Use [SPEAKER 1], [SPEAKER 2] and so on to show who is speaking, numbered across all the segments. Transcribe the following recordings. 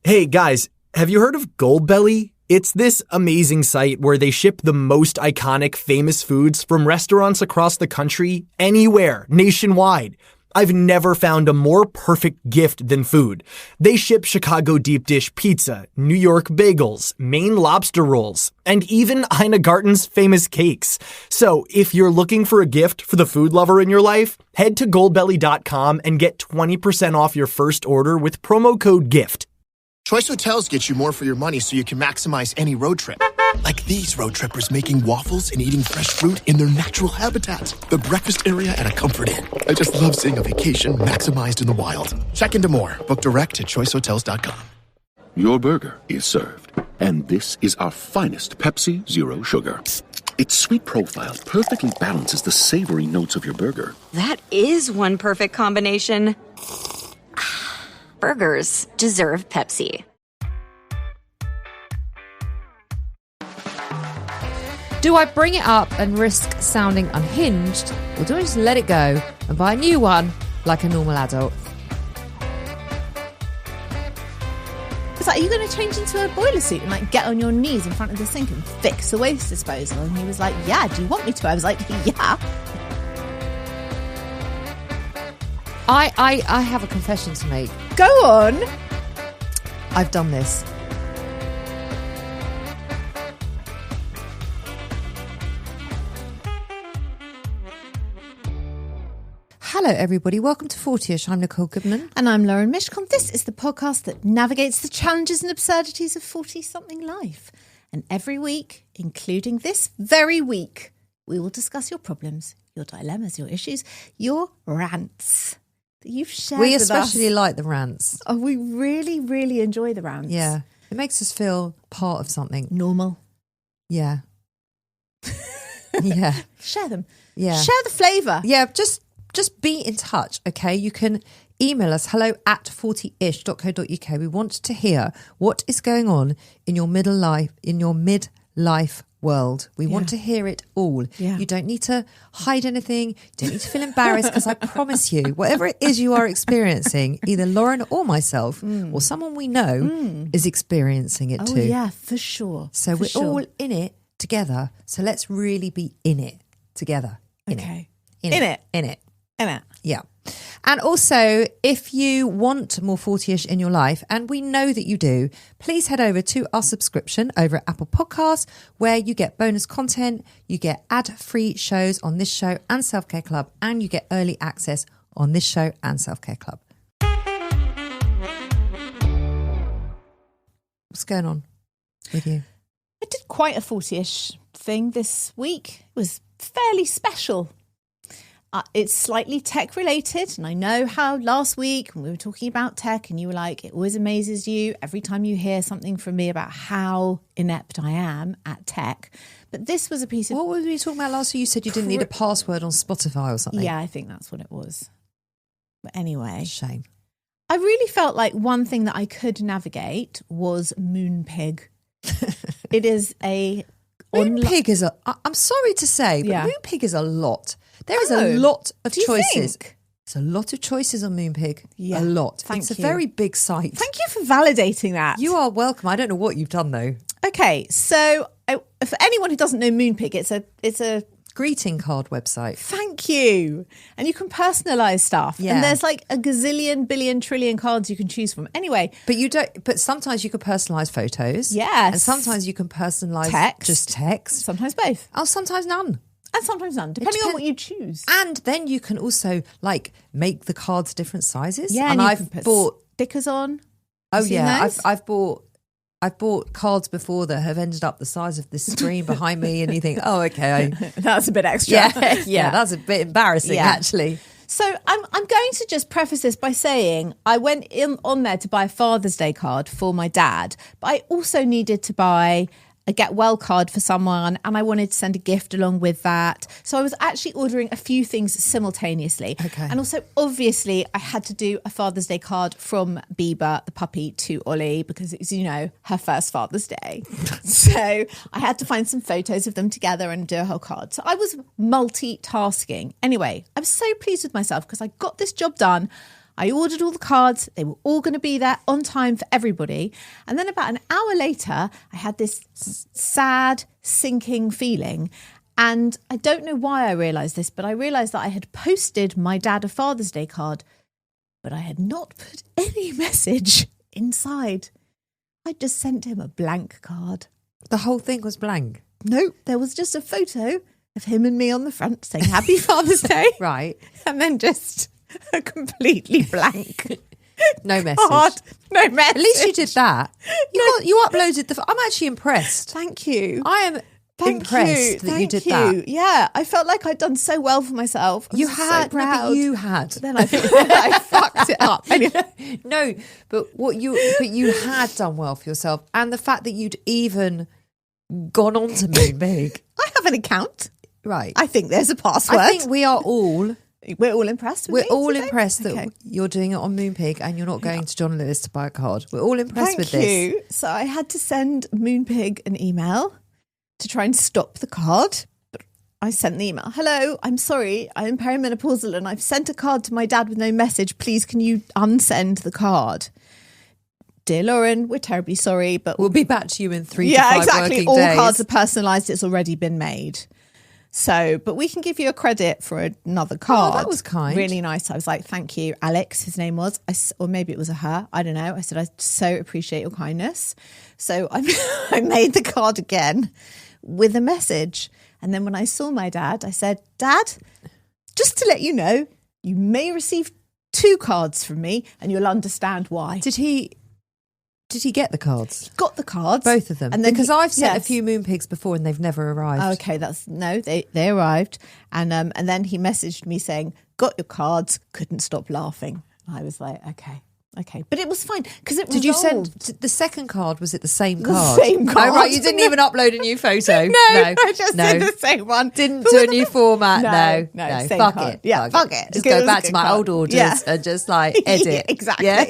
[SPEAKER 1] Hey guys, have you heard of Goldbelly? It's this amazing site where they ship the most iconic famous foods from restaurants across the country, anywhere, nationwide. I've never found a more perfect gift than food. They ship Chicago deep dish pizza, New York bagels, Maine lobster rolls, and even Ina Garten's famous cakes. So if you're looking for a gift for the food lover in your life, head to goldbelly.com and get 20% off your first order with promo code GIFT.
[SPEAKER 2] Choice Hotels get you more for your money so you can maximize any road trip. Like these road trippers making waffles and eating fresh fruit in their natural habitat. The breakfast area at a Comfort Inn. I just love seeing a vacation maximized in the wild. Check into more. Book direct at choicehotels.com.
[SPEAKER 3] Your burger is served. And this is our finest Pepsi Zero Sugar. Its sweet profile perfectly balances the savory notes of your burger.
[SPEAKER 4] That is one perfect combination. Burgers deserve Pepsi.
[SPEAKER 5] Do I bring it up and risk sounding unhinged, or do I just let it go and buy a new one like a normal adult?
[SPEAKER 6] It's like, are you going to change into a boiler suit and like get on your knees in front of the sink and fix a waste disposal? And he was like, yeah, do you want me to? I was like, yeah.
[SPEAKER 5] I have a confession to make.
[SPEAKER 6] Go on.
[SPEAKER 5] I've done this. Hello, everybody. Welcome to 40ish. I'm Nicole Goodman.
[SPEAKER 6] And I'm Lauren Mishcon. This is the podcast that navigates the challenges and absurdities of 40-something life. And every week, including this very week, we will discuss your problems, your dilemmas, your issues, your rants that you've shared with us.
[SPEAKER 5] We especially like the rants.
[SPEAKER 6] Oh, we really, really enjoy the rants.
[SPEAKER 5] Yeah. It makes us feel part of something.
[SPEAKER 6] Normal.
[SPEAKER 5] Yeah. Yeah.
[SPEAKER 6] Share them.
[SPEAKER 5] Yeah.
[SPEAKER 6] Share the flavour.
[SPEAKER 5] Yeah, just be in touch, okay? You can email us hello@40ish.co.uk. We want to hear what is going on in your midlife world. We want to hear it all.
[SPEAKER 6] Yeah.
[SPEAKER 5] You don't need to hide anything. You don't need to feel embarrassed, because I promise you, whatever it is you are experiencing, either Lauren or myself or someone we know is experiencing it too.
[SPEAKER 6] Oh, yeah, for sure.
[SPEAKER 5] So we're all in it together. So let's really be in it together. In it. Yeah. And also, if you want more 40ish in your life, and we know that you do, please head over to our subscription over at Apple Podcasts, where you get bonus content, you get ad-free shows on this show and Self-Care Club, and you get early access on this show and Self-Care Club. What's going on with you?
[SPEAKER 6] I did quite a 40ish thing this week. It was fairly special. It's slightly tech related, and I know how last week when we were talking about tech and you were like, it always amazes you every time you hear something from me about how inept I am at tech. But this was a piece of...
[SPEAKER 5] What were we talking about last week? You said you didn't need a password on Spotify or something.
[SPEAKER 6] Yeah, I think that's what it was. But anyway.
[SPEAKER 5] Shame.
[SPEAKER 6] I really felt like one thing that I could navigate was Moonpig. It is a...
[SPEAKER 5] Moonpig is a... I'm sorry to say, but Moonpig is a lot. There is a lot of choices. There's a lot of choices on Moonpig. Yeah, a lot. It's a very big site.
[SPEAKER 6] Thank you for validating that.
[SPEAKER 5] You are welcome. I don't know what you've done though.
[SPEAKER 6] Okay, so for anyone who doesn't know Moonpig, it's a
[SPEAKER 5] greeting card website.
[SPEAKER 6] Thank you. And you can personalise stuff.
[SPEAKER 5] Yeah.
[SPEAKER 6] And there's like a gazillion, billion, trillion cards you can choose from. Anyway.
[SPEAKER 5] But you don't. But sometimes you can personalise photos.
[SPEAKER 6] Yes.
[SPEAKER 5] And sometimes you can personalise just text.
[SPEAKER 6] Sometimes both.
[SPEAKER 5] Oh, sometimes none.
[SPEAKER 6] And sometimes none, depending on what you choose.
[SPEAKER 5] And then you can also like make the cards different sizes.
[SPEAKER 6] Yeah,
[SPEAKER 5] and I've bought
[SPEAKER 6] stickers on.
[SPEAKER 5] Oh yeah, I've bought cards before that have ended up the size of this screen behind me, and you think, oh okay,
[SPEAKER 6] that's a bit extra.
[SPEAKER 5] Yeah, that's a bit embarrassing actually.
[SPEAKER 6] So I'm going to just preface this by saying I went on there to buy a Father's Day card for my dad, but I also needed to buy a get well card for someone, and I wanted to send a gift along with that. So I was actually ordering a few things simultaneously. Okay. And also, obviously, I had to do a Father's Day card from Bieber, the puppy, to Ollie, because it's, her first Father's Day. So I had to find some photos of them together and do a whole card. So I was multitasking. Anyway, I'm so pleased with myself because I got this job done. I ordered all the cards. They were all going to be there on time for everybody. And then about an hour later, I had this sad, sinking feeling. And I don't know why I realised this, but I realised that I had posted my dad a Father's Day card, but I had not put any message inside. I just sent him a blank card.
[SPEAKER 5] The whole thing was blank.
[SPEAKER 6] No, there was just a photo of him and me on the front saying Happy Father's Day.
[SPEAKER 5] Right.
[SPEAKER 6] And then just a completely blank
[SPEAKER 5] No message.
[SPEAKER 6] card. No message.
[SPEAKER 5] At least you did that. You uploaded I'm actually impressed.
[SPEAKER 6] Thank you.
[SPEAKER 5] I am impressed that you did that.
[SPEAKER 6] Yeah, I felt like I'd done so well for myself. I was so proud.
[SPEAKER 5] You had.
[SPEAKER 6] Then I fucked it up. Anyway.
[SPEAKER 5] No, but you had done well for yourself, and the fact that you'd even gone on to Moonpig.
[SPEAKER 6] I have an account.
[SPEAKER 5] Right.
[SPEAKER 6] I think there's a password.
[SPEAKER 5] I think we're all
[SPEAKER 6] impressed with
[SPEAKER 5] we're
[SPEAKER 6] me
[SPEAKER 5] all
[SPEAKER 6] today.
[SPEAKER 5] impressed that
[SPEAKER 6] Okay.
[SPEAKER 5] you're doing it on Moonpig and you're not going to John Lewis to buy a card. We're all impressed with
[SPEAKER 6] Thank
[SPEAKER 5] this.
[SPEAKER 6] you. So I had to send Moonpig an email to try and stop the card. But I sent the email. Hello, I'm sorry. I'm perimenopausal and I've sent a card to my dad with no message. Please, can you unsend the card? Dear Lauren, we're terribly sorry, but
[SPEAKER 5] We'll be back to you in 3 to 5 working
[SPEAKER 6] All
[SPEAKER 5] days.
[SPEAKER 6] cards are personalised. It's already been made. So, but we can give you a credit for another card.
[SPEAKER 5] Oh, that was kind.
[SPEAKER 6] Really nice. I was like, thank you, Alex, his name was. Or maybe it was a her. I don't know. I said, I so appreciate your kindness. So I made the card again with a message. And then when I saw my dad, I said, Dad, just to let you know, you may receive 2 cards from me and you'll understand why.
[SPEAKER 5] Did he get the cards?
[SPEAKER 6] Got the cards.
[SPEAKER 5] Both of them.
[SPEAKER 6] And then
[SPEAKER 5] because I've sent
[SPEAKER 6] yes.
[SPEAKER 5] a few Moonpigs before and they've never arrived.
[SPEAKER 6] Okay, they arrived, and then he messaged me saying, "Got your cards, couldn't stop laughing." I was like, okay, but it was fine because it.
[SPEAKER 5] Did you
[SPEAKER 6] resolved.
[SPEAKER 5] send the second card? Was it the same
[SPEAKER 6] The
[SPEAKER 5] card?
[SPEAKER 6] same card.
[SPEAKER 5] Oh, right, you didn't even upload a new photo.
[SPEAKER 6] No, I just did the same one.
[SPEAKER 5] Didn't
[SPEAKER 6] But
[SPEAKER 5] do a
[SPEAKER 6] with
[SPEAKER 5] new
[SPEAKER 6] the-
[SPEAKER 5] format.
[SPEAKER 6] No, same
[SPEAKER 5] fuck
[SPEAKER 6] card.
[SPEAKER 5] it.
[SPEAKER 6] Yeah, fuck it.
[SPEAKER 5] Just
[SPEAKER 6] It was
[SPEAKER 5] go
[SPEAKER 6] a
[SPEAKER 5] back to
[SPEAKER 6] good
[SPEAKER 5] my
[SPEAKER 6] card.
[SPEAKER 5] old orders
[SPEAKER 6] Yeah.
[SPEAKER 5] and just like edit.
[SPEAKER 6] Yeah, exactly.
[SPEAKER 5] Yeah?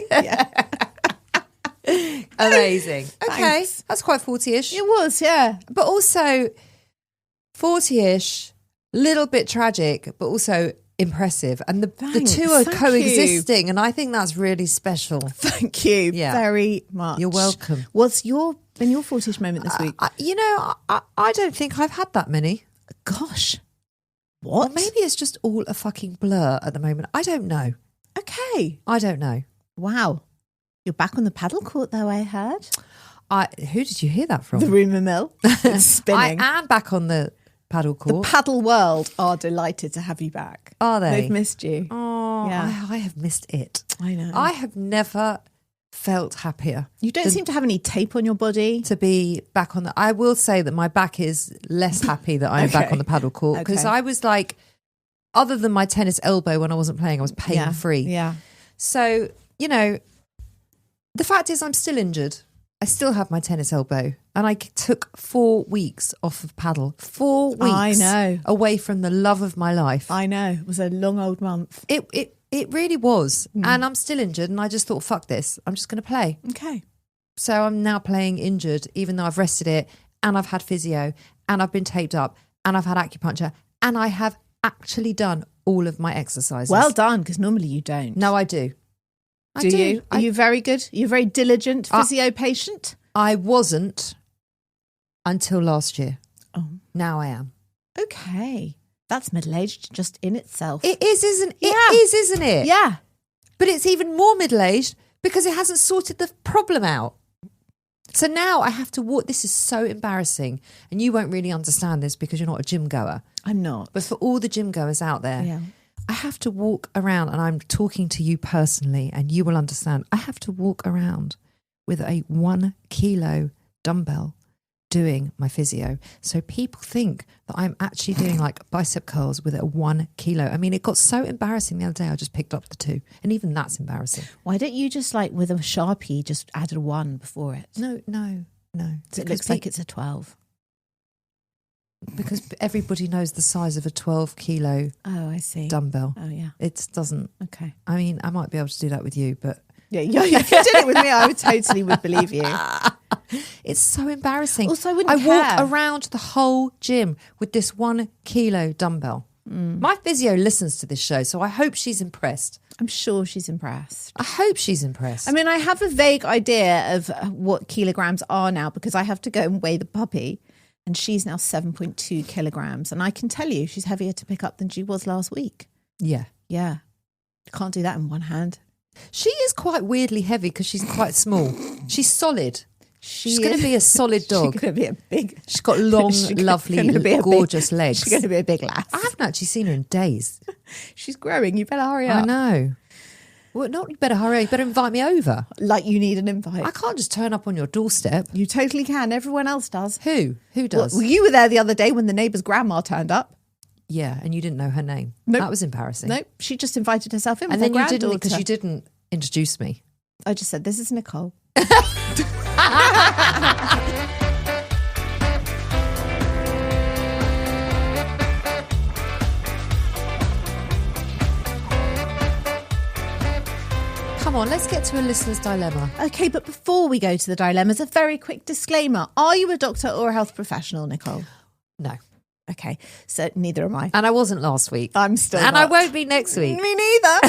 [SPEAKER 5] Amazing. Okay,
[SPEAKER 6] Thanks.
[SPEAKER 5] that's quite 40-ish.
[SPEAKER 6] It was, yeah.
[SPEAKER 5] But also 40-ish, little bit tragic, but also impressive. And the
[SPEAKER 6] Thanks.
[SPEAKER 5] two are
[SPEAKER 6] Thank
[SPEAKER 5] coexisting, and I think that's really special.
[SPEAKER 6] Thank you very much.
[SPEAKER 5] You're welcome.
[SPEAKER 6] What's been your 40ish moment this week?
[SPEAKER 5] I don't think I've had that many.
[SPEAKER 6] Gosh.
[SPEAKER 5] Or
[SPEAKER 6] What?
[SPEAKER 5] maybe it's just all a fucking blur at the moment. I don't know.
[SPEAKER 6] Okay.
[SPEAKER 5] I don't know.
[SPEAKER 6] Wow. You're back on the paddle court, though, I heard.
[SPEAKER 5] Who did you hear that from?
[SPEAKER 6] The rumour mill. It's spinning.
[SPEAKER 5] I am back on the paddle
[SPEAKER 6] The
[SPEAKER 5] court.
[SPEAKER 6] paddle world are delighted to have you back.
[SPEAKER 5] Are they?
[SPEAKER 6] They've missed you.
[SPEAKER 5] Oh,
[SPEAKER 6] Yeah.
[SPEAKER 5] I have missed it.
[SPEAKER 6] I know.
[SPEAKER 5] I have never felt happier
[SPEAKER 6] You don't seem to have any tape on your body.
[SPEAKER 5] to be back on the. I will say that my back is less happy that I am back
[SPEAKER 6] Okay.
[SPEAKER 5] on the paddle court because
[SPEAKER 6] Okay.
[SPEAKER 5] I was like, other than my tennis elbow when I wasn't playing, I was pain free.
[SPEAKER 6] Yeah.
[SPEAKER 5] So, the fact is I'm still injured. I still have my tennis elbow and I took 4 weeks off of paddle. 4 weeks
[SPEAKER 6] I know.
[SPEAKER 5] away from the love of my life.
[SPEAKER 6] I know. It was a long old month.
[SPEAKER 5] It really was. And I'm still injured and I just thought, fuck this. I'm just going to play.
[SPEAKER 6] Okay.
[SPEAKER 5] So I'm now playing injured, even though I've rested it and I've had physio and I've been taped up and I've had acupuncture and I have actually done all of my exercises.
[SPEAKER 6] Well done, because normally you don't.
[SPEAKER 5] No, I do.
[SPEAKER 6] Do you? Are you very good? Are you a very diligent physio patient?
[SPEAKER 5] I wasn't until last year.
[SPEAKER 6] Oh.
[SPEAKER 5] Now I am.
[SPEAKER 6] Okay. That's middle-aged just in itself.
[SPEAKER 5] It is, isn't it?
[SPEAKER 6] Yeah.
[SPEAKER 5] It is, isn't it?
[SPEAKER 6] Yeah.
[SPEAKER 5] But it's even more middle-aged because it hasn't sorted the problem out. So now I have to walk. This is so embarrassing. And you won't really understand this because you're not a gym goer.
[SPEAKER 6] I'm not.
[SPEAKER 5] But for all the gym goers out there,
[SPEAKER 6] Yeah.
[SPEAKER 5] I have to walk around, and I'm talking to you personally, and you will understand. I have to walk around with a 1 kilo dumbbell doing my physio. So people think that I'm actually doing like bicep curls with a 1 kilo. I mean, it got so embarrassing the other day, I just picked up the 2. And even that's embarrassing.
[SPEAKER 6] Why don't you just like with a Sharpie just add a 1 before it?
[SPEAKER 5] No.
[SPEAKER 6] So it looks like it's a 12.
[SPEAKER 5] Because everybody knows the size of a 12 kilo
[SPEAKER 6] Oh, I see.
[SPEAKER 5] dumbbell.
[SPEAKER 6] Oh, yeah.
[SPEAKER 5] It doesn't.
[SPEAKER 6] Okay.
[SPEAKER 5] I mean, I might be able to do that with you, but
[SPEAKER 6] Yeah, if you did it with me, I would believe you.
[SPEAKER 5] it's so embarrassing.
[SPEAKER 6] Also, I wouldn't
[SPEAKER 5] walk
[SPEAKER 6] care.
[SPEAKER 5] around the whole gym with this 1 kilo dumbbell. My physio listens to this show, so I hope she's impressed.
[SPEAKER 6] I'm sure she's impressed.
[SPEAKER 5] I hope she's impressed.
[SPEAKER 6] I mean, I have a vague idea of what kilograms are now because I have to go and weigh the puppy, and she's now 7.2 kilograms. And I can tell you she's heavier to pick up than she was last week.
[SPEAKER 5] Yeah.
[SPEAKER 6] Yeah. Can't do that in one hand.
[SPEAKER 5] She is quite weirdly heavy because she's quite small. She's solid. She's going to be a solid dog.
[SPEAKER 6] She's going to be a big...
[SPEAKER 5] She's got long, lovely, gorgeous legs.
[SPEAKER 6] She's going to be a big lass.
[SPEAKER 5] I haven't actually seen her in days.
[SPEAKER 6] She's growing. You better hurry up.
[SPEAKER 5] I know. Well, not you better hurry up. You better invite me over.
[SPEAKER 6] Like you need an invite.
[SPEAKER 5] I can't just turn up on your doorstep.
[SPEAKER 6] You totally can. Everyone else does.
[SPEAKER 5] Who? Who does?
[SPEAKER 6] Well, you were there the other day when the neighbour's grandma turned up.
[SPEAKER 5] Yeah, and you didn't know her name.
[SPEAKER 6] Nope.
[SPEAKER 5] That was embarrassing.
[SPEAKER 6] Nope. She just invited herself in
[SPEAKER 5] and
[SPEAKER 6] with
[SPEAKER 5] then
[SPEAKER 6] her
[SPEAKER 5] you didn't, because
[SPEAKER 6] granddaughter.
[SPEAKER 5] you didn't introduce me.
[SPEAKER 6] I just said, this is Nicole.
[SPEAKER 5] Come on, let's get to a listener's dilemma.
[SPEAKER 6] Okay, but before we go to the dilemmas, a very quick disclaimer. Are you a doctor or a health professional, Nicole?
[SPEAKER 5] No.
[SPEAKER 6] Okay, so neither am I.
[SPEAKER 5] And I wasn't last week.
[SPEAKER 6] I'm still
[SPEAKER 5] And
[SPEAKER 6] not.
[SPEAKER 5] I won't be next week.
[SPEAKER 6] Me neither.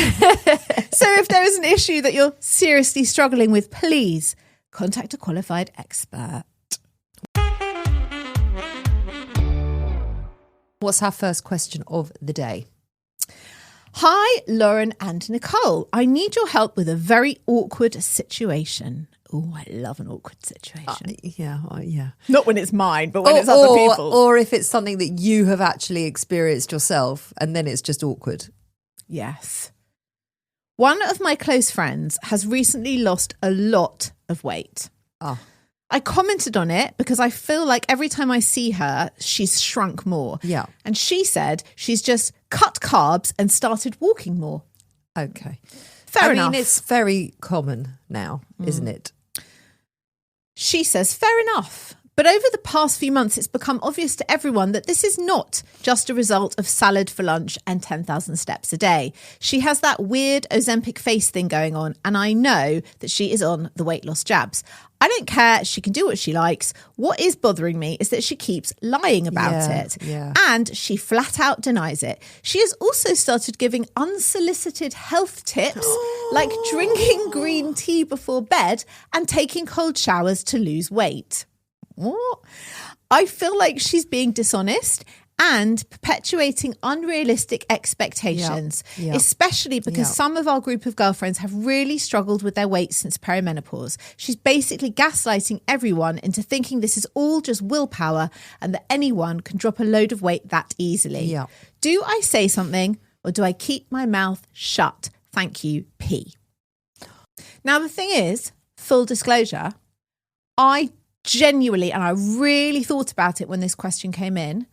[SPEAKER 6] So if there is an issue that you're seriously struggling with, please contact a qualified expert.
[SPEAKER 5] What's our first question of the day?
[SPEAKER 6] Hi, Lauren and Nicole. I need your help with a very awkward situation. Oh, I love an awkward situation.
[SPEAKER 5] Yeah.
[SPEAKER 6] Not when it's mine, but when it's other people's.
[SPEAKER 5] Or if it's something that you have actually experienced yourself and then it's just awkward.
[SPEAKER 6] Yes. One of my close friends has recently lost a lot of weight.
[SPEAKER 5] Oh.
[SPEAKER 6] I commented on it because I feel like every time I see her, she's shrunk more.
[SPEAKER 5] Yeah.
[SPEAKER 6] And she said she's just cut carbs and started walking more.
[SPEAKER 5] Okay.
[SPEAKER 6] Fair enough.
[SPEAKER 5] I mean, it's very common now, isn't it?
[SPEAKER 6] She says, fair enough. But over the past few months, it's become obvious to everyone that this is not just a result of salad for lunch and 10,000 steps a day. She has that weird Ozempic face thing going on, and I know that she is on the weight loss jabs. I don't care. She can do what she likes. What is bothering me is that she keeps lying about it.
[SPEAKER 5] Yeah.
[SPEAKER 6] And she flat out denies it. She has also started giving unsolicited health tips like drinking green tea before bed and taking cold showers to lose weight. What? I feel like she's being dishonest and perpetuating unrealistic expectations, especially because some of our group of girlfriends have really struggled with their weight since perimenopause. She's basically gaslighting everyone into thinking this is all just willpower and that anyone can drop a load of weight that easily.
[SPEAKER 5] Yeah.
[SPEAKER 6] Do I say something or do I keep my mouth shut? Thank you, P. Now, the thing is, full disclosure, I genuinely, and I really thought about it when this question came in,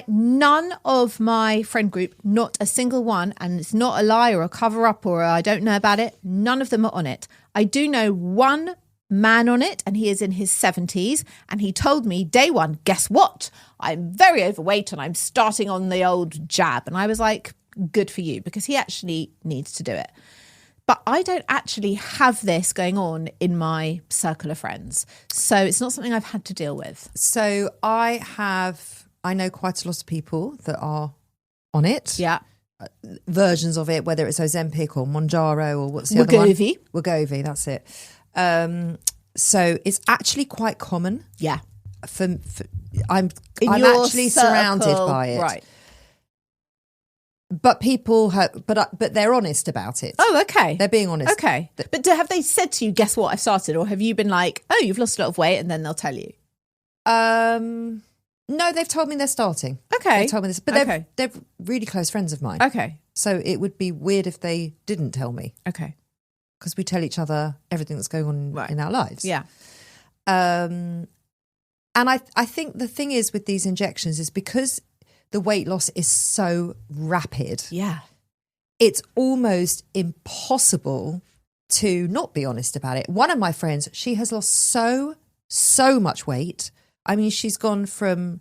[SPEAKER 6] none of my friend group, not a single one, and it's not a lie or a cover up or I don't know about it, none of them are on it. I do know one man on it and he is in his 70s and he told me day one, guess what? I'm very overweight and I'm starting on the old jab. And I was like, good for you, because he actually needs to do it. But I don't actually have this going on in my circle of friends. So it's not something I've had to deal with.
[SPEAKER 5] So I know quite a lot of people that are on it.
[SPEAKER 6] Yeah.
[SPEAKER 5] Versions of it, whether it's Ozempic or Mounjaro or what's the other one? Wegovy, that's it. So it's actually quite common.
[SPEAKER 6] Yeah.
[SPEAKER 5] I'm actually surrounded by it.
[SPEAKER 6] Right.
[SPEAKER 5] But people but they're honest about it.
[SPEAKER 6] Oh, okay.
[SPEAKER 5] They're being honest.
[SPEAKER 6] Okay. But have they said to you, guess what, I've started? Or have you been like, oh, you've lost a lot of weight, and then they'll tell you?
[SPEAKER 5] No, they've told me they're starting.
[SPEAKER 6] Okay.
[SPEAKER 5] They told me this. But they're really close friends of mine.
[SPEAKER 6] Okay.
[SPEAKER 5] So it would be weird if they didn't tell me.
[SPEAKER 6] Okay.
[SPEAKER 5] Because we tell each other everything that's going on in our lives.
[SPEAKER 6] Yeah.
[SPEAKER 5] And I think the thing is with these injections is because the weight loss is so rapid.
[SPEAKER 6] Yeah.
[SPEAKER 5] It's almost impossible to not be honest about it. One of my friends, she has lost so much weight. I mean, she's gone from,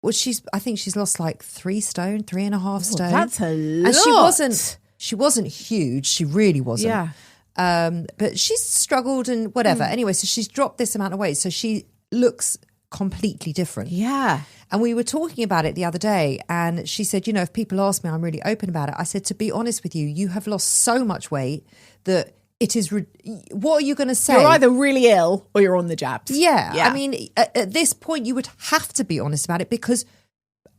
[SPEAKER 5] I think she's lost like 3 stone, 3.5 stone.
[SPEAKER 6] That's a lot.
[SPEAKER 5] And she wasn't huge. She really wasn't.
[SPEAKER 6] Yeah.
[SPEAKER 5] But she's struggled and whatever. Anyway, so she's dropped this amount of weight. So she looks completely different.
[SPEAKER 6] Yeah.
[SPEAKER 5] And we were talking about it the other day, and she said, if people ask me, I'm really open about it. I said, to be honest with you, you have lost so much weight that it is, what are you going to say?
[SPEAKER 6] You're either really ill or you're on the jabs.
[SPEAKER 5] Yeah. I mean, at this point, you would have to be honest about it because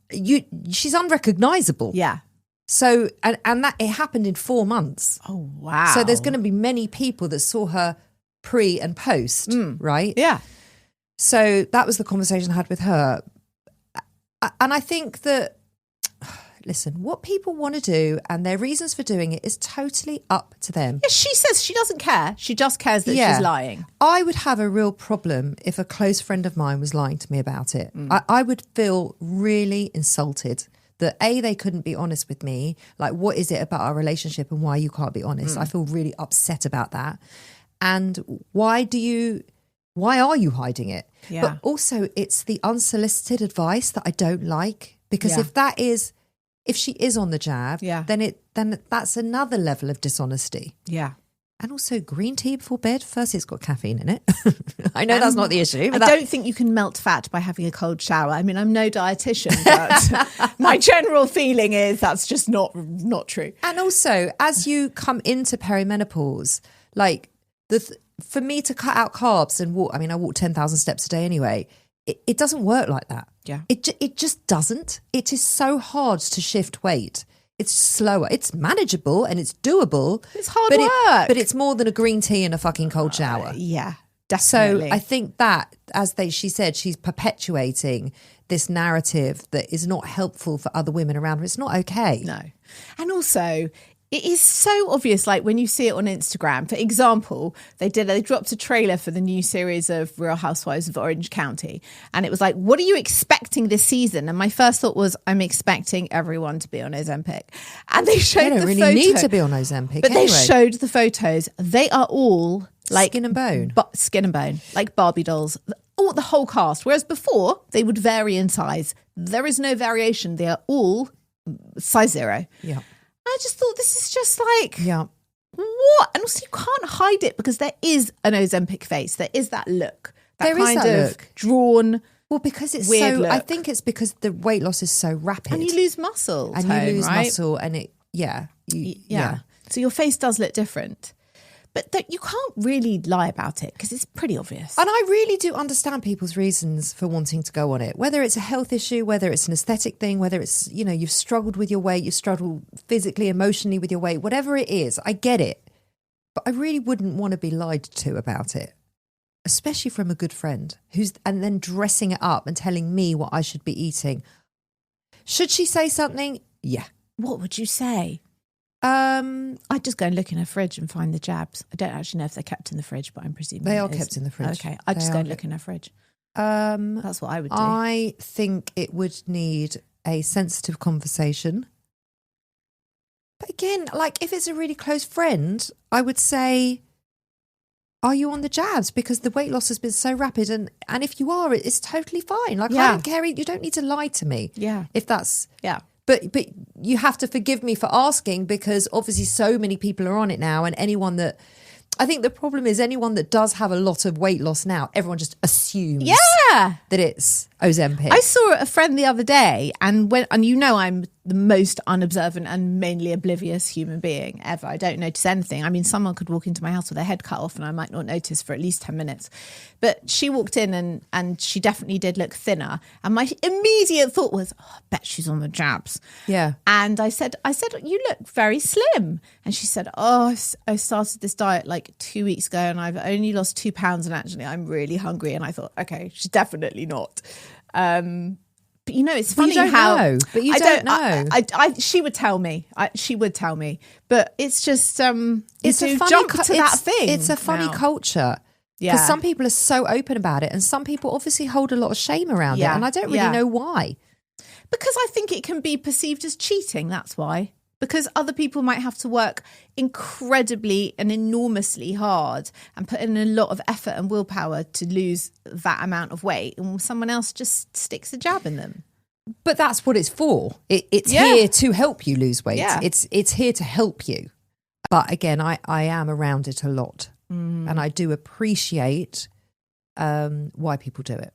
[SPEAKER 5] she's unrecognisable.
[SPEAKER 6] Yeah.
[SPEAKER 5] So, and that it happened in 4 months.
[SPEAKER 6] Oh, wow.
[SPEAKER 5] So there's going to be many people that saw her pre and post, right?
[SPEAKER 6] Yeah.
[SPEAKER 5] So that was the conversation I had with her. And I think that, listen, what people want to do and their reasons for doing it is totally up to them.
[SPEAKER 6] Yeah, she says she doesn't care. She just cares that she's lying.
[SPEAKER 5] I would have a real problem if a close friend of mine was lying to me about it. I would feel really insulted that A, they couldn't be honest with me. Like, what is it about our relationship and why you can't be honest? I feel really upset about that. And why are you hiding it?
[SPEAKER 6] Yeah.
[SPEAKER 5] But also it's the unsolicited advice that I don't like, because if she is on the jab, then that's another level of dishonesty.
[SPEAKER 6] Yeah.
[SPEAKER 5] And also green tea before bed. First, it's got caffeine in it. I know that's not the issue.
[SPEAKER 6] But I don't think you can melt fat by having a cold shower. I mean, I'm no dietitian, but my general feeling is that's just not true.
[SPEAKER 5] And also, as you come into perimenopause, like for me to cut out carbs and walk, I mean, I walk 10,000 steps a day anyway. It doesn't work like that.
[SPEAKER 6] Yeah.
[SPEAKER 5] It just doesn't. It is so hard to shift weight. It's slower. It's manageable and it's doable.
[SPEAKER 6] It's hard work.
[SPEAKER 5] But it's more than a green tea and a fucking cold shower.
[SPEAKER 6] Yeah, definitely.
[SPEAKER 5] So I think that, she said, she's perpetuating this narrative that is not helpful for other women around her. It's not okay.
[SPEAKER 6] No. And also, it is so obvious, like when you see it on Instagram. For example, they dropped a trailer for the new series of Real Housewives of Orange County. And it was like, what are you expecting this season? And my first thought was, I'm expecting everyone to be on Ozempic. And they showed
[SPEAKER 5] they don't really need to be on Ozempic.
[SPEAKER 6] But
[SPEAKER 5] anyway.
[SPEAKER 6] They showed the photos. They are all like
[SPEAKER 5] skin and bone.
[SPEAKER 6] Skin and bone, like Barbie dolls. The whole cast. Whereas before, they would vary in size. There is no variation. They are all size 0.
[SPEAKER 5] Yeah.
[SPEAKER 6] I just thought, this is just like,
[SPEAKER 5] what?
[SPEAKER 6] And also you can't hide it because there is an Ozempic face. There is that look.
[SPEAKER 5] There is that look.
[SPEAKER 6] Drawn.
[SPEAKER 5] Well, because it's
[SPEAKER 6] weird
[SPEAKER 5] so,
[SPEAKER 6] look.
[SPEAKER 5] I think it's because the weight loss is so rapid.
[SPEAKER 6] And you lose muscle.
[SPEAKER 5] And you lose muscle and it, yeah.
[SPEAKER 6] So your face does look different. But you can't really lie about it because it's pretty obvious.
[SPEAKER 5] And I really do understand people's reasons for wanting to go on it, whether it's a health issue, whether it's an aesthetic thing, whether it's, you've struggled with your weight, you've struggled physically, emotionally with your weight, whatever it is, I get it. But I really wouldn't want to be lied to about it, especially from a good friend and then dressing it up and telling me what I should be eating. Should she say something? Yeah.
[SPEAKER 6] What would you say? I'd just go and look in her fridge and find the jabs. I don't actually know if they're kept in the fridge, but I'm presuming
[SPEAKER 5] they are kept in the fridge.
[SPEAKER 6] Okay, I'd just go and look in her fridge. That's what I would do.
[SPEAKER 5] I think it would need a sensitive conversation. But again, like if it's a really close friend, I would say, are you on the jabs? Because the weight loss has been so rapid. And if you are, it's totally fine. Like I don't care. You don't need to lie to me.
[SPEAKER 6] Yeah.
[SPEAKER 5] If that's...
[SPEAKER 6] Yeah.
[SPEAKER 5] But you have to forgive me for asking, because obviously so many people are on it now, and I think the problem is anyone that does have a lot of weight loss now, everyone just assumes that it's Ozempic.
[SPEAKER 6] I saw a friend the other day, and I'm the most unobservant and mainly oblivious human being ever. I don't notice anything. I mean, someone could walk into my house with their head cut off and I might not notice for at least 10 minutes. But she walked in and she definitely did look thinner. And my immediate thought was, I bet she's on the jabs.
[SPEAKER 5] Yeah.
[SPEAKER 6] And I said, you look very slim. And she said, I started this diet like 2 weeks ago and I've only lost 2 pounds and actually I'm really hungry. And I thought, okay, she's definitely not. But it's funny
[SPEAKER 5] know. But you don't know.
[SPEAKER 6] She would tell me. She would tell me. But it's just
[SPEAKER 5] it's a funny
[SPEAKER 6] jump to that thing.
[SPEAKER 5] It's a funny culture.
[SPEAKER 6] Yeah.
[SPEAKER 5] Because some people are so open about it, and some people obviously hold a lot of shame around it, and I don't really know why.
[SPEAKER 6] Because I think it can be perceived as cheating. That's why. Because other people might have to work incredibly and enormously hard and put in a lot of effort and willpower to lose that amount of weight, and someone else just sticks a jab in them.
[SPEAKER 5] But that's what it's for. It's here to help you lose weight.
[SPEAKER 6] Yeah.
[SPEAKER 5] It's here to help you. But again, I am around it a lot, and I do appreciate why people do it.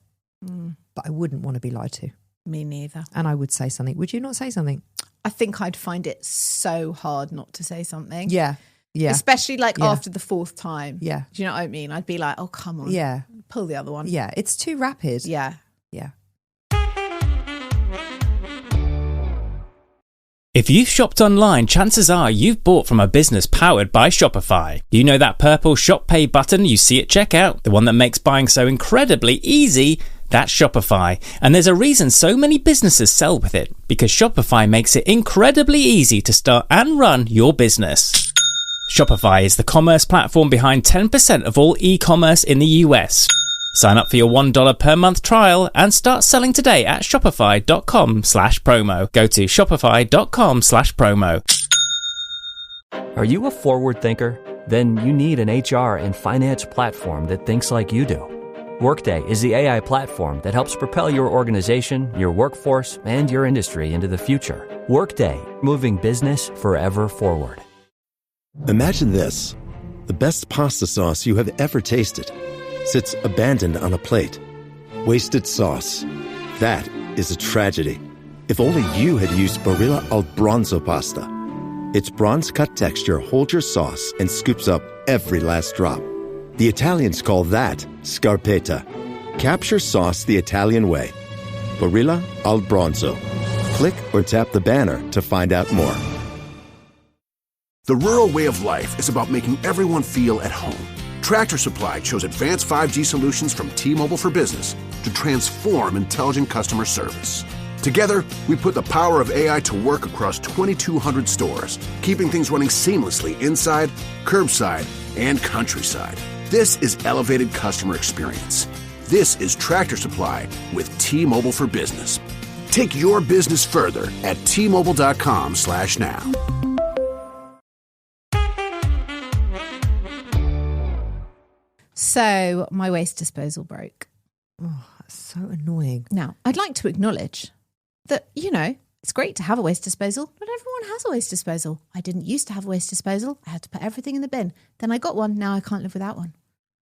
[SPEAKER 5] But I wouldn't want to be lied to.
[SPEAKER 6] Me neither.
[SPEAKER 5] And I would say something. Would you not say something?
[SPEAKER 6] I think I'd find it so hard not to say something.
[SPEAKER 5] Yeah. Yeah.
[SPEAKER 6] Especially after the fourth time.
[SPEAKER 5] Yeah.
[SPEAKER 6] Do you know what I mean? I'd be like, oh, come on.
[SPEAKER 5] Yeah.
[SPEAKER 6] Pull the other one.
[SPEAKER 5] Yeah. It's too rapid.
[SPEAKER 6] Yeah.
[SPEAKER 5] Yeah.
[SPEAKER 7] If you've shopped online, chances are you've bought from a business powered by Shopify. You know that purple Shop Pay button you see at checkout? The one that makes buying so incredibly easy? That's Shopify. And there's a reason so many businesses sell with it. Because Shopify makes it incredibly easy to start and run your business. Shopify is the commerce platform behind 10% of all e-commerce in the US. Sign up for your $1 per month trial and start selling today at shopify.com/promo. Go to shopify.com/promo.
[SPEAKER 8] Are you a forward thinker? Then you need an HR and finance platform that thinks like you do. Workday is the AI platform that helps propel your organization, your workforce, and your industry into the future. Workday, moving business forever forward.
[SPEAKER 9] Imagine this. The best pasta sauce you have ever tasted sits abandoned on a plate. Wasted sauce. That is a tragedy. If only you had used Barilla al Bronzo pasta. Its bronze-cut texture holds your sauce and scoops up every last drop. The Italians call that scarpetta. Capture sauce the Italian way. Barilla al Bronzo. Click or tap the banner to find out more.
[SPEAKER 3] The rural way of life is about making everyone feel at home. Tractor Supply chose advanced 5G solutions from T-Mobile for Business to transform intelligent customer service. Together, we put the power of AI to work across 2,200 stores, keeping things running seamlessly inside, curbside, and countryside. This is elevated customer experience. This is Tractor Supply with T-Mobile for Business. Take your business further at T-Mobile.com/now.
[SPEAKER 6] So my waste disposal broke.
[SPEAKER 5] Oh, that's so annoying.
[SPEAKER 6] Now, I'd like to acknowledge that, it's great to have a waste disposal. Not everyone has a waste disposal. I didn't used to have a waste disposal. I had to put everything in the bin. Then I got one. Now I can't live without one.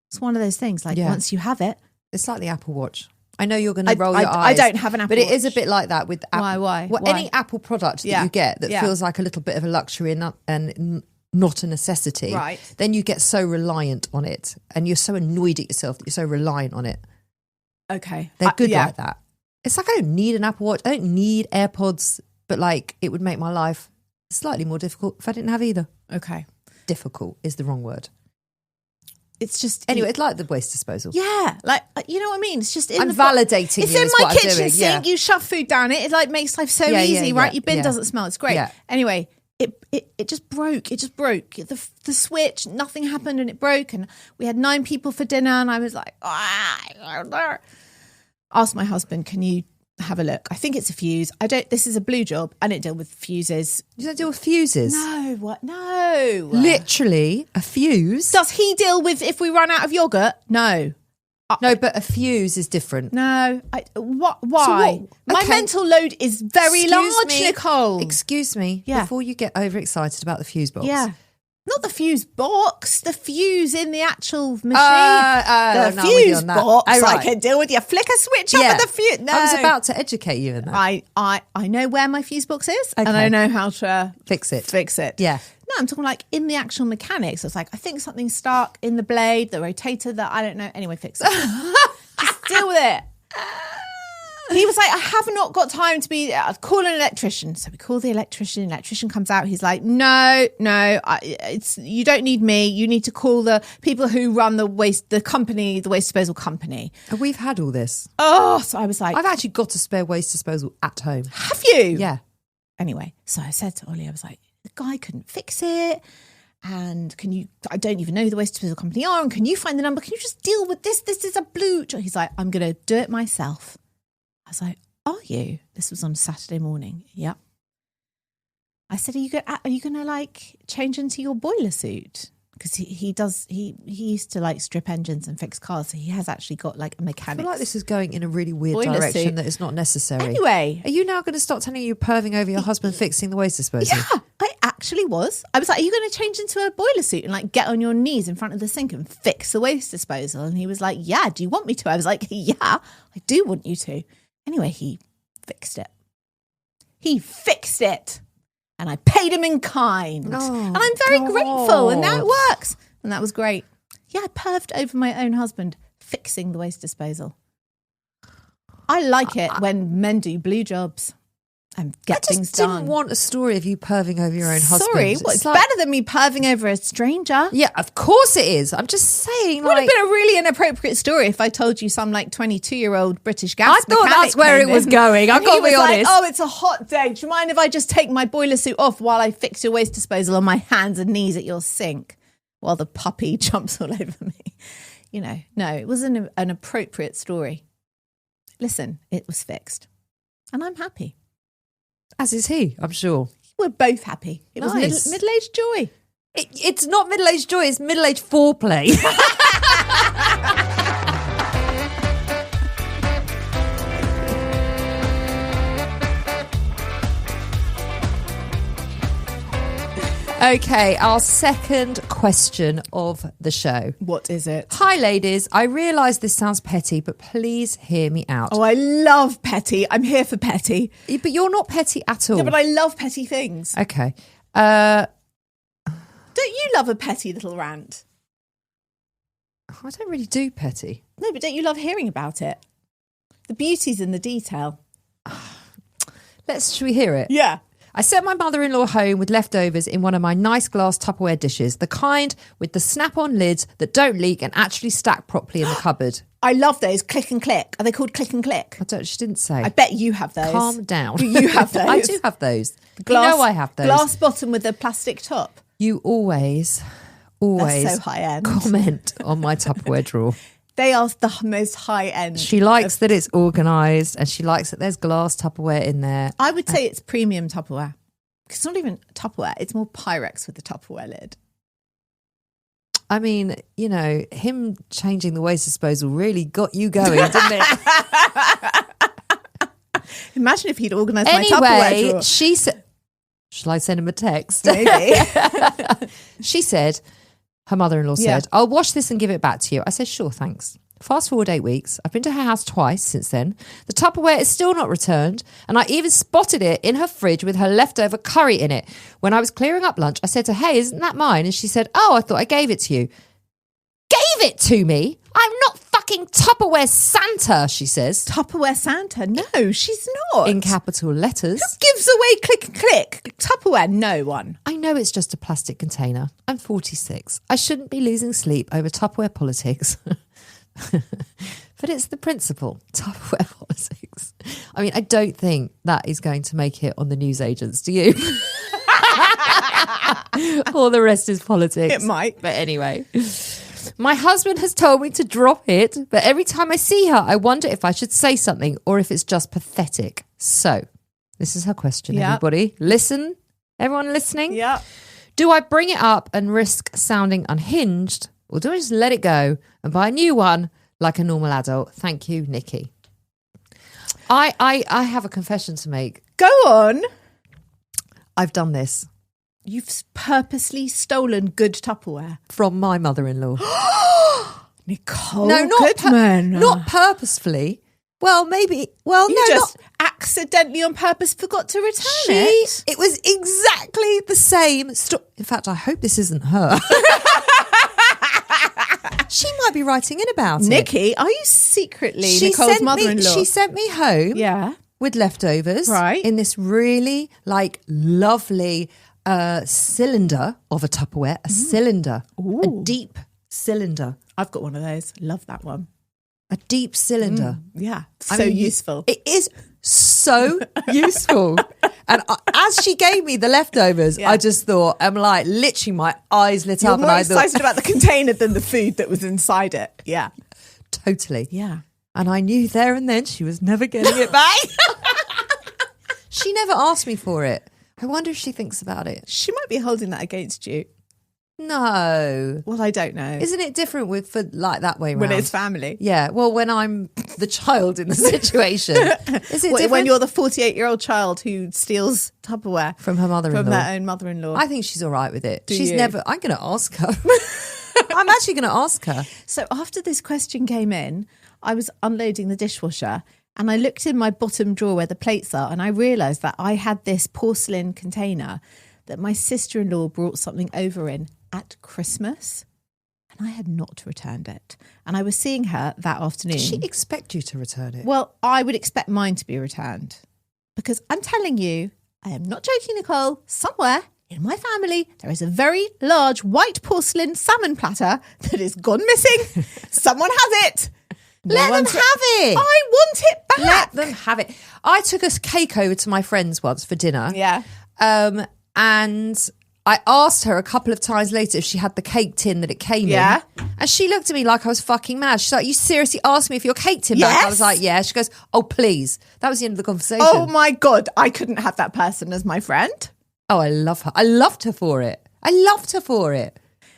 [SPEAKER 6] It's one of those things. Once you have it.
[SPEAKER 5] It's like the Apple Watch. I know you're going to roll your eyes.
[SPEAKER 6] I don't have an Apple Watch.
[SPEAKER 5] But it is a bit like that with Apple.
[SPEAKER 6] Why?
[SPEAKER 5] Well, any Apple product that you get that feels like a little bit of a luxury and not a necessity,
[SPEAKER 6] right?
[SPEAKER 5] Then you get so reliant on it and you're so annoyed at yourself that you're so reliant on it.
[SPEAKER 6] Okay.
[SPEAKER 5] They're good like that. It's like I don't need an Apple Watch. I don't need AirPods, but it would make my life slightly more difficult if I didn't have either.
[SPEAKER 6] Okay.
[SPEAKER 5] Difficult is the wrong word.
[SPEAKER 6] It's just...
[SPEAKER 5] Anyway, it's like the waste disposal.
[SPEAKER 6] Yeah. You know what I mean? It's just...
[SPEAKER 5] I'm validating
[SPEAKER 6] it's
[SPEAKER 5] you
[SPEAKER 6] in
[SPEAKER 5] is
[SPEAKER 6] my
[SPEAKER 5] what I'm
[SPEAKER 6] kitchen
[SPEAKER 5] doing.
[SPEAKER 6] sink. You shove food down it. It makes life so easy, right? Your bin doesn't smell. It's great.
[SPEAKER 5] Yeah.
[SPEAKER 6] Anyway... It just broke. It just broke. The switch, nothing happened and it broke. And we had 9 people for dinner and I was like, asked my husband, can you have a look? I think it's a fuse. This is a blue job. I don't deal with fuses.
[SPEAKER 5] You don't deal with fuses?
[SPEAKER 6] No, what? No.
[SPEAKER 5] Literally a fuse?
[SPEAKER 6] Does he deal with if we run out of yogurt? No.
[SPEAKER 5] No, but a fuse is different.
[SPEAKER 6] No. Why?
[SPEAKER 5] So what?
[SPEAKER 6] My
[SPEAKER 5] Okay.
[SPEAKER 6] mental load is very large,
[SPEAKER 5] me.
[SPEAKER 6] Nicole.
[SPEAKER 5] Excuse me.
[SPEAKER 6] Yeah.
[SPEAKER 5] Before you get overexcited about the fuse box.
[SPEAKER 6] Yeah. Not the fuse box, the fuse in the actual machine.
[SPEAKER 5] no,
[SPEAKER 6] the
[SPEAKER 5] I'm with you
[SPEAKER 6] fuse
[SPEAKER 5] on that.
[SPEAKER 6] box,
[SPEAKER 5] Oh, right.
[SPEAKER 6] I can deal with. You flick a switch on with the fuse. No.
[SPEAKER 5] I was about to educate you in that.
[SPEAKER 6] I know where my fuse box is and
[SPEAKER 5] Okay.
[SPEAKER 6] I know how to
[SPEAKER 5] Fix it.
[SPEAKER 6] Yeah. No, I'm talking in the actual mechanics. It's I think something's stuck in the blade, the rotator that I don't know. Anyway, fix it. Just deal with it. He was like, I have not got time to be, I'll call an electrician. So we call the electrician. Electrician comes out. He's like, no, you don't need me. You need to call the people who run the waste disposal company.
[SPEAKER 5] And we've had all this.
[SPEAKER 6] Oh, so I was like,
[SPEAKER 5] I've actually got a spare waste disposal at home.
[SPEAKER 6] have you?
[SPEAKER 5] Yeah.
[SPEAKER 6] Anyway, so I said to Ollie, I was like, the guy couldn't fix it. And I don't even know who the waste disposal company are. And can you find the number? Can you just deal with this? This is a blue job. He's like, I'm going to do it myself. I was like, are you? This was on Saturday morning. Yep. I said, are you going to change into your boiler suit? Because he used to strip engines and fix cars. So he has actually got a mechanic.
[SPEAKER 5] I feel like this is going in a really weird
[SPEAKER 6] boiler
[SPEAKER 5] direction
[SPEAKER 6] suit.
[SPEAKER 5] that is not necessary.
[SPEAKER 6] Anyway.
[SPEAKER 5] Are you now going to stop telling you perving over your husband fixing the waste disposal?
[SPEAKER 6] Yeah. actually was. I was like, are you going to change into a boiler suit and like get on your knees in front of the sink and fix the waste disposal? And he was like, yeah, do you want me to? I was like, yeah, I do want you to. Anyway, he fixed it. He fixed it. And I paid him in kind. And I'm very grateful. And now it works. And that was great. Yeah, I perved over my own husband fixing the waste disposal. I like it when men do blue jobs and get things done.
[SPEAKER 5] I just didn't want a story of you perving over your own husband.
[SPEAKER 6] Sorry, it's better than me perving over a stranger.
[SPEAKER 5] Yeah, of course it is. I'm just saying.
[SPEAKER 6] It would have been a really inappropriate story if I told you some like 22-year-old British gas
[SPEAKER 5] I thought that's where it was going. I've got to be honest.
[SPEAKER 6] Like, oh, it's a hot day. Do you mind if I just take my boiler suit off while I fix your waste disposal on my hands and knees at your sink while the puppy jumps all over me? You know, no, it was an appropriate story. Listen, it was fixed. And I'm happy.
[SPEAKER 5] As is he, I'm sure.
[SPEAKER 6] We're both happy. It was middle-aged joy.
[SPEAKER 5] It's not middle-aged joy, it's middle-aged foreplay. Okay, our second question of the show.
[SPEAKER 6] What is it?
[SPEAKER 5] Hi, ladies. I realise this sounds petty, but please hear me out.
[SPEAKER 6] Oh, I love petty. I'm here for petty.
[SPEAKER 5] But you're not petty at all.
[SPEAKER 6] Yeah, but I love petty things.
[SPEAKER 5] Okay.
[SPEAKER 6] Don't you love a petty little rant?
[SPEAKER 5] I don't really do petty.
[SPEAKER 6] No, but don't you love hearing about it? The beauty's in the detail.
[SPEAKER 5] Should we hear it?
[SPEAKER 6] Yeah.
[SPEAKER 5] I sent my mother-in-law home with leftovers in one of my nice glass Tupperware dishes, the kind with the snap-on lids that don't leak and actually stack properly in the cupboard.
[SPEAKER 6] I love those. Click and click. Are they called click and click?
[SPEAKER 5] She didn't say.
[SPEAKER 6] I bet you have those.
[SPEAKER 5] Calm down.
[SPEAKER 6] Do you have those?
[SPEAKER 5] I do have those.
[SPEAKER 6] Glass,
[SPEAKER 5] you know I have those.
[SPEAKER 6] Glass bottom with a plastic top.
[SPEAKER 5] You always
[SPEAKER 6] That's so high end.
[SPEAKER 5] comment on my Tupperware drawer.
[SPEAKER 6] They are the most high end.
[SPEAKER 5] She likes that it's organised and she likes that there's glass Tupperware in there.
[SPEAKER 6] I would say it's premium Tupperware. It's not even Tupperware. It's more Pyrex with the Tupperware lid.
[SPEAKER 5] I mean, you know, him changing the waste disposal really got you going, didn't it?
[SPEAKER 6] Imagine if he'd organised my Tupperware drawer.
[SPEAKER 5] She said, shall I send him a text?
[SPEAKER 6] Maybe.
[SPEAKER 5] She said, her mother-in-law said, I'll wash this and give it back to you. I said, sure, thanks. Fast forward 8 weeks. I've been to her house twice since then. The Tupperware is still not returned. And I even spotted it in her fridge with her leftover curry in it. When I was clearing up lunch, I said to her, hey, isn't that mine? And she said, oh, I thought I gave it to you. Gave it to me? I'm not fucking Tupperware Santa, she says.
[SPEAKER 6] Tupperware Santa? No, she's not.
[SPEAKER 5] In capital letters.
[SPEAKER 6] Who gives away click and click? Tupperware? No one.
[SPEAKER 5] I know it's just a plastic container. I'm 46. I shouldn't be losing sleep over Tupperware politics. But it's the principle. Tupperware politics. I mean, I don't think that is going to make it on the newsagents, do you? All the rest is politics.
[SPEAKER 6] It might.
[SPEAKER 5] But anyway. My husband has told me to drop it, but every time I see her, I wonder if I should say something or if it's just pathetic. So, this is her question, everybody. Listen. Everyone listening?
[SPEAKER 6] Yeah.
[SPEAKER 5] Do I bring it up and risk sounding unhinged, or do I just let it go and buy a new one like a normal adult? Thank you, Nikki. I have a confession to make.
[SPEAKER 6] Go on.
[SPEAKER 5] I've done this.
[SPEAKER 6] You've purposely stolen good Tupperware.
[SPEAKER 5] From my mother-in-law.
[SPEAKER 6] Nicole
[SPEAKER 5] no,
[SPEAKER 6] Goodman.
[SPEAKER 5] Not purposefully. Well, maybe. Well,
[SPEAKER 6] you
[SPEAKER 5] no,
[SPEAKER 6] just accidentally on purpose forgot to return it.
[SPEAKER 5] It was exactly the same. In fact, I hope this isn't her. She might be writing in about
[SPEAKER 6] Nikki, are you secretly Nicole's mother-in-law?
[SPEAKER 5] She sent me home with leftovers in this really lovely cylinder of a Tupperware, a cylinder, a deep cylinder.
[SPEAKER 6] I've got one of those. Love that one.
[SPEAKER 5] A deep cylinder.
[SPEAKER 6] Yeah, so useful.
[SPEAKER 5] It is so useful. And as she gave me the leftovers, I just thought, I'm like, literally my eyes lit up.
[SPEAKER 6] You're more excited about the container than the food that was inside it. Yeah.
[SPEAKER 5] Totally.
[SPEAKER 6] Yeah.
[SPEAKER 5] And I knew there and then she was never getting it back. She never asked me for it. I wonder if she thinks about it.
[SPEAKER 6] She might be holding that against you.
[SPEAKER 5] No.
[SPEAKER 6] Well, I don't know.
[SPEAKER 5] Isn't it different for that way around?
[SPEAKER 6] When it's family.
[SPEAKER 5] Yeah. Well, when I'm the child in the situation. Is it different?
[SPEAKER 6] When you're the 48-year-old child who steals Tupperware
[SPEAKER 5] from her mother-in-law?
[SPEAKER 6] From their own mother-in-law.
[SPEAKER 5] I think she's all right with it. I'm going to ask her. I'm actually going to ask her.
[SPEAKER 6] So after this question came in, I was unloading the dishwasher and I looked in my bottom drawer where the plates are and I realised that I had this porcelain container that my sister-in-law brought something over in at Christmas. I had not returned it. And I was seeing her that afternoon.
[SPEAKER 5] Did she expect you to return it?
[SPEAKER 6] Well, I would expect mine to be returned. Because I'm telling you, I am not joking, Nicole, somewhere in my family, there is a very large white porcelain salmon platter that is gone missing. Someone has it.
[SPEAKER 5] Let them have it.
[SPEAKER 6] I want it back.
[SPEAKER 5] Let them have it. I took a cake over to my friend's once for dinner.
[SPEAKER 6] Yeah.
[SPEAKER 5] And I asked her a couple of times later if she had the cake tin that it came in. And she looked at me like I was fucking mad. She's like, you seriously asked me if your cake tin back? I was like, yeah. She goes, oh, please. That was the end of the conversation.
[SPEAKER 6] Oh, my God. I couldn't have that person as my friend.
[SPEAKER 5] Oh, I love her. I loved her for it.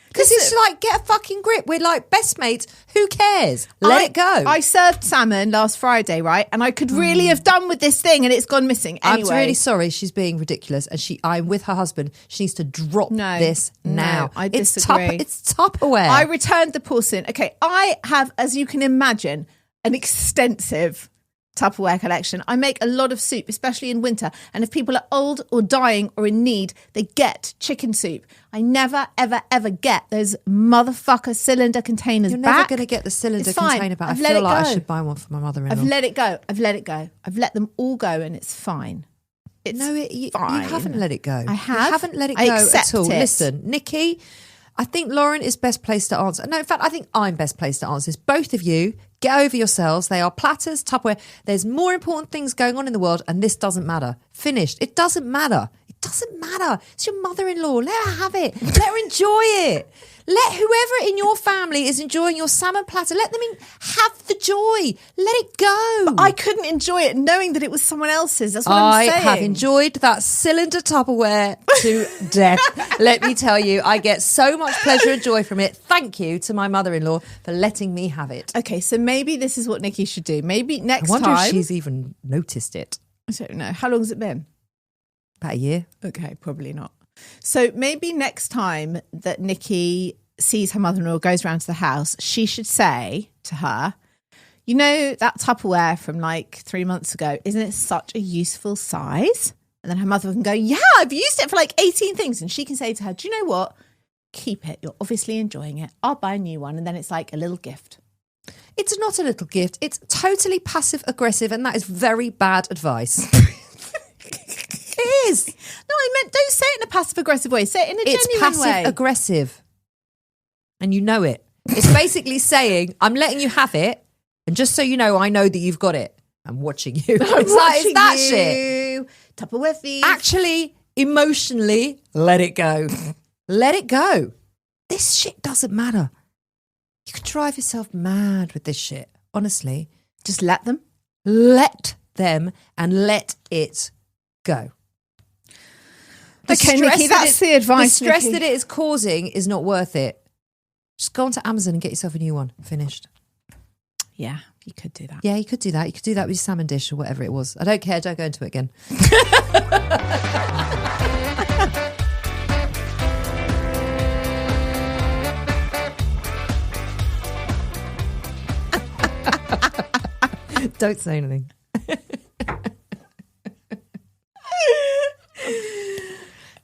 [SPEAKER 5] Because it's like, get a fucking grip. We're like best mates. Who cares? Let it go.
[SPEAKER 6] I served salmon last Friday, right? And I could really have done with this thing and it's gone missing. Anyway.
[SPEAKER 5] I'm really sorry. She's being ridiculous. And I'm with her husband. She needs to drop this now.
[SPEAKER 6] No, I disagree.
[SPEAKER 5] It's Tupperware.
[SPEAKER 6] I returned the porcelain. Okay, I have, as you can imagine, an extensive Tupperware collection. I make a lot of soup, especially in winter. And if people are old or dying or in need, they get chicken soup. I never, ever, ever get those motherfucker cylinder containers
[SPEAKER 5] You're
[SPEAKER 6] back.
[SPEAKER 5] You're never going to get the cylinder container back. I feel like I should buy one for my mother-in-law.
[SPEAKER 6] I've let it go. I've let them all go and it's fine.
[SPEAKER 5] You haven't let it go.
[SPEAKER 6] I have.
[SPEAKER 5] You haven't let it go at all. Listen, Nikki, I think Lauren is best placed to answer. No, in fact, I think I'm best placed to answer this. Both of you, get over yourselves. They are platters, Tupperware. There's more important things going on in the world and this doesn't matter. Finished. It doesn't matter. It doesn't matter. It's your mother-in-law. Let her have it. Let her enjoy it. Let whoever in your family is enjoying your salmon platter, let them have the joy. Let it go.
[SPEAKER 6] But I couldn't enjoy it knowing that it was someone else's. That's what I'm saying.
[SPEAKER 5] I have enjoyed that cylinder Tupperware to death. Let me tell you, I get so much pleasure and joy from it. Thank you to my mother-in-law for letting me have it.
[SPEAKER 6] Okay, so maybe this is what Nikki should do. Maybe next time.
[SPEAKER 5] I wonder if she's even noticed it.
[SPEAKER 6] I don't know. How long has it been?
[SPEAKER 5] About a year.
[SPEAKER 6] Okay, probably not. So maybe next time that Nikki sees her mother-in-law, goes around to the house, she should say to her, you know, that Tupperware from like 3 months ago, isn't it such a useful size? And then her mother can go, yeah, I've used it for like 18 things. And she can say to her, do you know what? Keep it. You're obviously enjoying it. I'll buy a new one. And then it's like a little gift.
[SPEAKER 5] It's not a little gift. It's totally passive aggressive. And that is very bad advice. It is.
[SPEAKER 6] No, I meant don't say it in a passive aggressive way. Say it in a genuine way.
[SPEAKER 5] It's passive aggressive. And you know it. It's basically saying, I'm letting you have it. And just so you know, I know that you've got it. I'm watching you. It's that shit.
[SPEAKER 6] Tupperware thief.
[SPEAKER 5] Actually, emotionally, let it go. Let it go. This shit doesn't matter. You can drive yourself mad with this shit. Honestly.
[SPEAKER 6] Just let them.
[SPEAKER 5] Let them and let it go.
[SPEAKER 6] Okay, Nikki, that's the advice.
[SPEAKER 5] The stress
[SPEAKER 6] Nikki.
[SPEAKER 5] that it is causing is not worth it. Just go onto Amazon and get yourself a new one. Finished.
[SPEAKER 6] Yeah, you could do that.
[SPEAKER 5] Yeah, you could do that. You could do that with your salmon dish or whatever it was. I don't care. Don't go into it again. Don't say anything.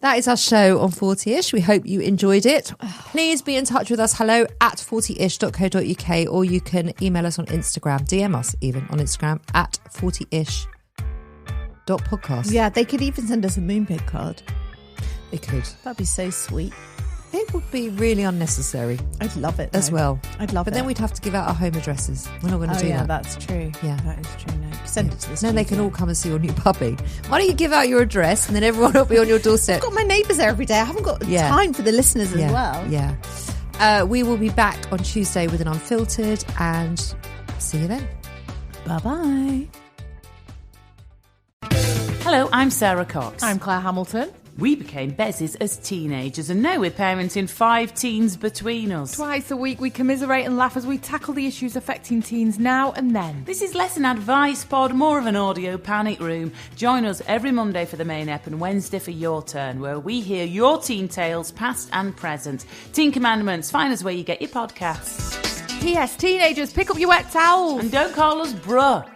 [SPEAKER 5] That is our show on 40ish. We hope you enjoyed it. Please be in touch with us. Hello at 40ish.co.uk, or you can email us on Instagram, DM us even on Instagram at 40ish.podcast.
[SPEAKER 6] Yeah, they could even send us a Moonpig card.
[SPEAKER 5] They could.
[SPEAKER 6] That'd be so sweet.
[SPEAKER 5] It would be really unnecessary.
[SPEAKER 6] I'd love it,
[SPEAKER 5] as well.
[SPEAKER 6] I'd love it.
[SPEAKER 5] But then we'd have to give out our home addresses. We're not going to do that.
[SPEAKER 6] That's true.
[SPEAKER 5] Yeah.
[SPEAKER 6] That is true. No. Send it to this.
[SPEAKER 5] Then they can all come and see your new puppy. Why don't you give out your address and then everyone will be on your doorstep?
[SPEAKER 6] I've got my neighbours there every day. I haven't got time for the listeners as well.
[SPEAKER 5] Yeah. We will be back on Tuesday with an Unfiltered, and see you then.
[SPEAKER 6] Bye-bye.
[SPEAKER 10] Hello, I'm Sarah Cox.
[SPEAKER 11] I'm Claire Hamilton.
[SPEAKER 10] We became bezies as teenagers, and now we're parenting 5 teens between us.
[SPEAKER 11] Twice a week we commiserate and laugh as we tackle the issues affecting teens now and then.
[SPEAKER 10] This is less an advice pod, more of an audio panic room. Join us every Monday for the main ep and Wednesday for your turn, where we hear your teen tales, past and present. Teen Commandments, find us where you get your podcasts.
[SPEAKER 11] P.S. Teenagers, pick up your wet towels.
[SPEAKER 10] And don't call us bruh.